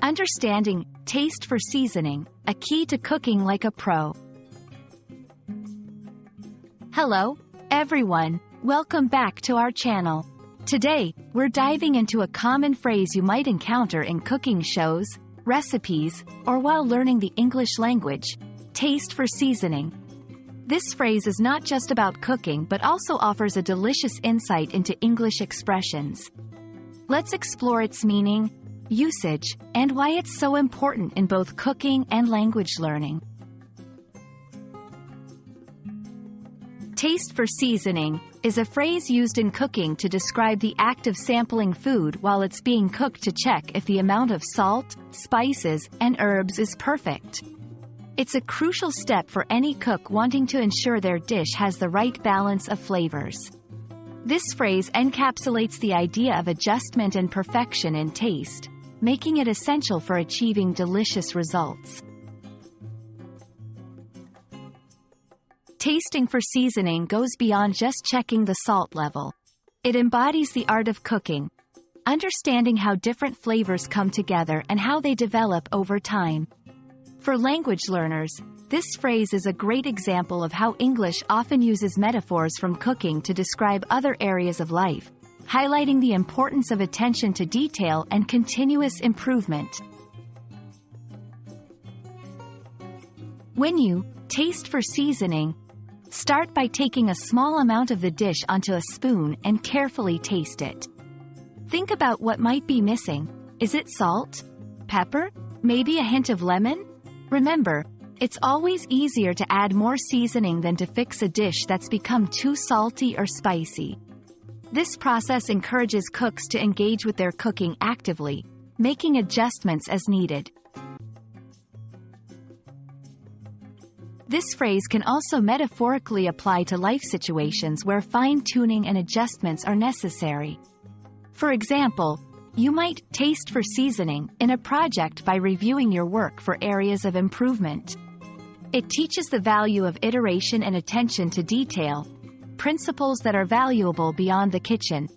Understanding taste for seasoning, a key to cooking like a pro. Hello, everyone. Welcome back to our channel. Today, we're diving into a common phrase you might encounter in cooking shows, recipes, or while learning the English language: taste for seasoning. This phrase is not just about cooking but also offers a delicious insight into English expressions. Let's explore its meaning, usage, and why it's so important in both cooking and language learning. Taste for seasoning is a phrase used in cooking to describe the act of sampling food while it's being cooked to check if the amount of salt, spices, and herbs is perfect. It's a crucial step for any cook wanting to ensure their dish has the right balance of flavors. This phrase encapsulates the idea of adjustment and perfection in taste, making it essential for achieving delicious results. Tasting for seasoning goes beyond just checking the salt level. It embodies the art of cooking, understanding how different flavors come together and how they develop over time. For language learners, this phrase is a great example of how English often uses metaphors from cooking to describe other areas of life, highlighting the importance of attention to detail and continuous improvement. When you taste for seasoning, start by taking a small amount of the dish onto a spoon and carefully taste it. Think about what might be missing. Is it salt? Pepper? Maybe a hint of lemon? Remember, it's always easier to add more seasoning than to fix a dish that's become too salty or spicy. This process encourages cooks to engage with their cooking actively, making adjustments as needed. This phrase can also metaphorically apply to life situations where fine-tuning and adjustments are necessary. For example, you might taste for seasoning in a project by reviewing your work for areas of improvement. It teaches the value of iteration and attention to detail, principles that are valuable beyond the kitchen.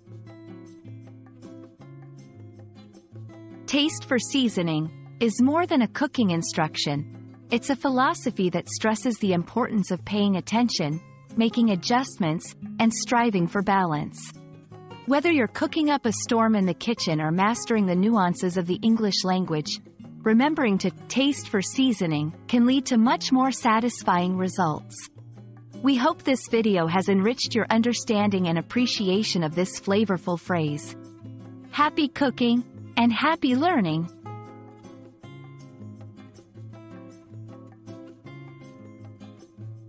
Taste for seasoning is more than a cooking instruction. It's a philosophy that stresses the importance of paying attention, making adjustments, and striving for balance. Whether you're cooking up a storm in the kitchen or mastering the nuances of the English language, remembering to taste for seasoning can lead to much more satisfying results. We hope this video has enriched your understanding and appreciation of this flavorful phrase. Happy cooking and happy learning!